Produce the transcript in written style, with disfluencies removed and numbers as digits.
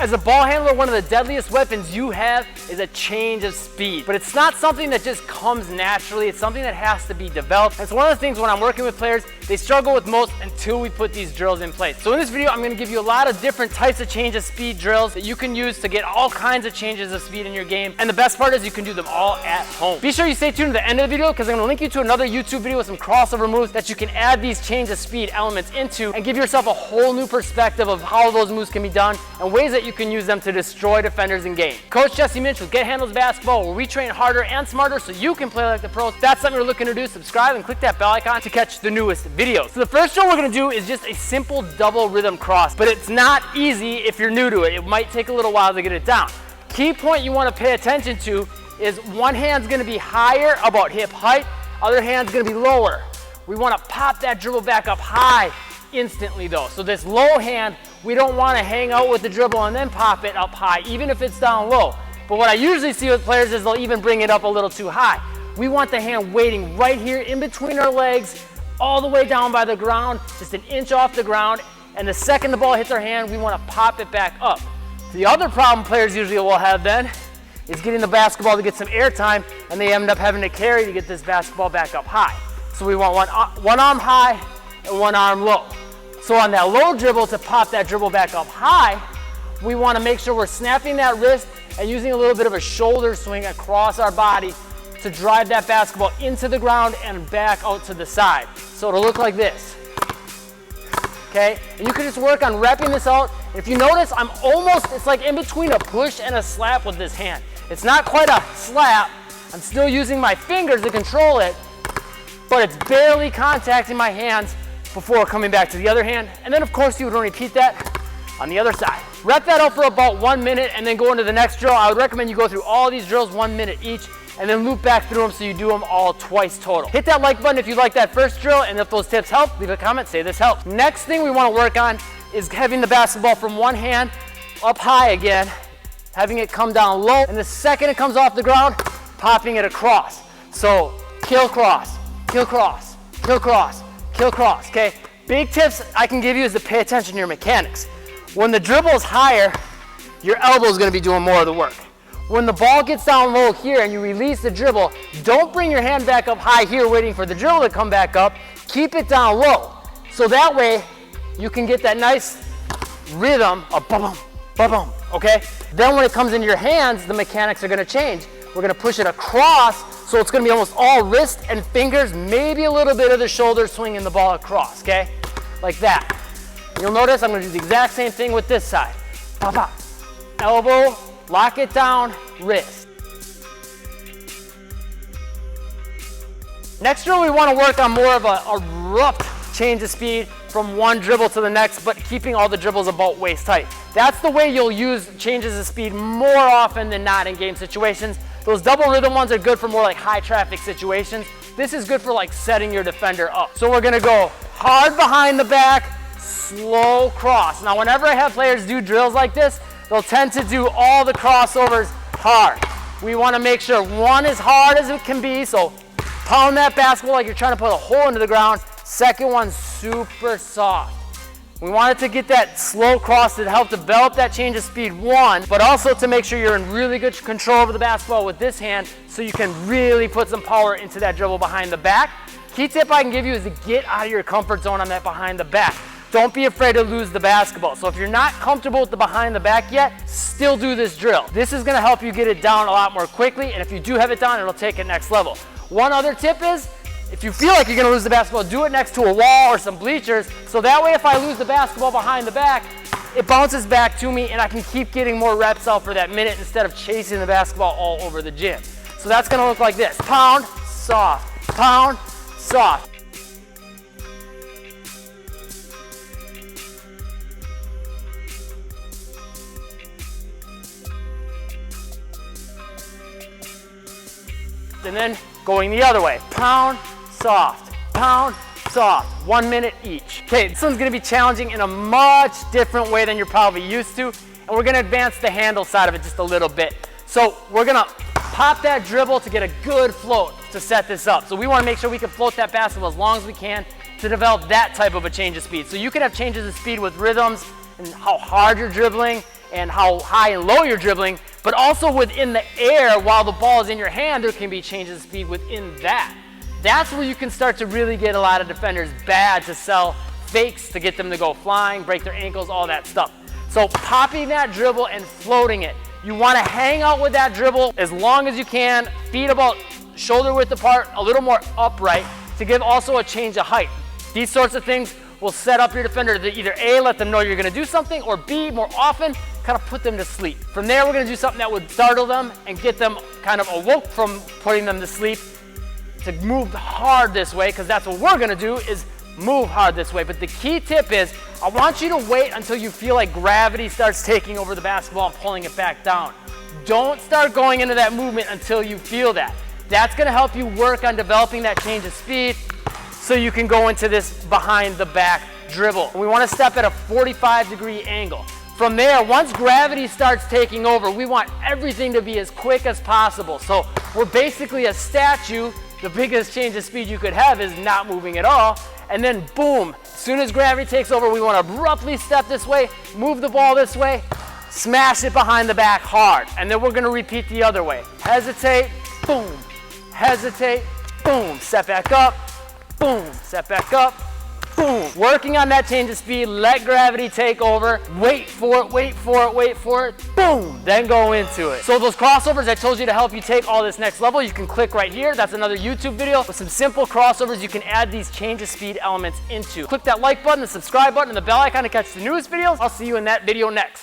As a ball handler, one of the deadliest weapons you have is a change of speed. But it's not something that just comes naturally. It's something that has to be developed. It's one of the things when I'm working with players, they struggle with most until we put these drills in place. So in this video, I'm gonna give you a lot of different types of change of speed drills that you can use to get all kinds of changes of speed in your game. And the best part is you can do them all at home. Be sure you stay tuned to the end of the video because I'm gonna link you to another YouTube video with some crossover moves that you can add these change of speed elements into and give yourself a whole new perspective of how those moves can be done and ways that you can use them to destroy defenders in game. Coach Jesse Minch with Get Handles Basketball, where we train harder and smarter so you can play like the pros. If that's something you're looking to do, subscribe and click that bell icon to catch the newest videos. So the first drill we're gonna do is just a simple double rhythm cross, but it's not easy if you're new to it. It might take a little while to get it down. Key point you wanna pay attention to is one hand's gonna be higher, about hip height, other hand's gonna be lower. We wanna pop that dribble back up high instantly though. So this low hand, we don't want to hang out with the dribble and then pop it up high, even if it's down low. But what I usually see with players is they'll even bring it up a little too high. We want the hand waiting right here in between our legs, all the way down by the ground, just an inch off the ground. And the second the ball hits our hand, we want to pop it back up. The other problem players usually will have then is getting the basketball to get some air time, and they end up having to carry to get this basketball back up high. So we want one arm high and one arm low. So on that low dribble, to pop that dribble back up high, we want to make sure we're snapping that wrist and using a little bit of a shoulder swing across our body to drive that basketball into the ground and back out to the side. So it'll look like this. Okay? And you can just work on repping this out. If you notice, it's like in between a push and a slap with this hand. It's not quite a slap. I'm still using my fingers to control it, but it's barely contacting my hands before coming back to the other hand. And then of course you would repeat that on the other side. Rep that out for about 1 minute and then go into the next drill. I would recommend you go through all these drills 1 minute each and then loop back through them so you do them all twice total. Hit that like button if you like that first drill, and if those tips help, leave a comment, say this helped. Next thing we want to work on is having the basketball from one hand up high again, having it come down low, and the second it comes off the ground, popping it across. So kill cross, kill cross, kill cross, kill cross, okay? Big tips I can give you is to pay attention to your mechanics. When the dribble is higher, your elbow is gonna be doing more of the work. When the ball gets down low here and you release the dribble, don't bring your hand back up high here waiting for the dribble to come back up. Keep it down low. So that way you can get that nice rhythm of ba-bum, ba-bum, okay? Then when it comes into your hands, the mechanics are gonna change. We're gonna push it across, so it's gonna be almost all wrist and fingers, maybe a little bit of the shoulder swinging the ball across, okay? Like that. You'll notice I'm gonna do the exact same thing with this side. Pop, pop. Elbow, lock it down, wrist. Next drill, we wanna work on more of a rough change of speed from one dribble to the next, but keeping all the dribbles about waist height. That's the way you'll use changes of speed more often than not in game situations. Those double rhythm ones are good for more like high traffic situations. This is good for like setting your defender up. So we're gonna go hard behind the back, slow cross. Now whenever I have players do drills like this, they'll tend to do all the crossovers hard. We wanna make sure one is hard as it can be, so pound that basketball like you're trying to put a hole into the ground. Second one, super soft. We want it to get that slow cross to help develop that change of speed, one, but also to make sure you're in really good control over the basketball with this hand so you can really put some power into that dribble behind the back. Key tip I can give you is to get out of your comfort zone on that behind the back. Don't be afraid to lose the basketball. So if you're not comfortable with the behind the back yet, still do this drill. This is gonna help you get it down a lot more quickly, and if you do have it down, it'll take it next level. One other tip is, if you feel like you're gonna lose the basketball, do it next to a wall or some bleachers, so that way if I lose the basketball behind the back, it bounces back to me and I can keep getting more reps out for that minute instead of chasing the basketball all over the gym. So that's gonna look like this. Pound, soft, pound, soft. And then going the other way. Pound, soft, pound, soft. 1 minute each. Okay, this one's gonna be challenging in a much different way than you're probably used to, and we're gonna advance the handle side of it just a little bit. So we're gonna pop that dribble to get a good float to set this up. So we wanna make sure we can float that basketball as long as we can to develop that type of a change of speed. So you can have changes of speed with rhythms and how hard you're dribbling and how high and low you're dribbling, but also within the air while the ball is in your hand, there can be changes of speed within that. That's where you can start to really get a lot of defenders bad to sell fakes to get them to go flying, break their ankles, all that stuff. So popping that dribble and floating it. You want to hang out with that dribble as long as you can, feet about shoulder width apart, a little more upright to give also a change of height. These sorts of things will set up your defender to either A, let them know you're going to do something, or B, more often, kind of put them to sleep. From there, we're going to do something that would startle them and get them kind of awoke from putting them to sleep to move hard this way, because that's what we're going to do is move hard this way. But the key tip is I want you to wait until you feel like gravity starts taking over the basketball and pulling it back down. Don't start going into that movement until you feel that. That's going to help you work on developing that change of speed so you can go into this behind the back dribble. We want to step at a 45-degree angle. From there, once gravity starts taking over, we want everything to be as quick as possible. So we're basically a statue. The biggest change of speed you could have is not moving at all. And then boom, as soon as gravity takes over, we want to abruptly step this way, move the ball this way, smash it behind the back hard. And then we're going to repeat the other way. Hesitate, boom. Hesitate, boom. Step back up, boom. Step back up, boom. Working on that change of speed, let gravity take over. Wait for it, wait for it, wait for it, boom. Then go into it. So those crossovers I told you to help you take all this next level, you can click right here. That's another YouTube video with some simple crossovers you can add these change of speed elements into. Click that like button, the subscribe button, and the bell icon to catch the newest videos. I'll see you in that video next.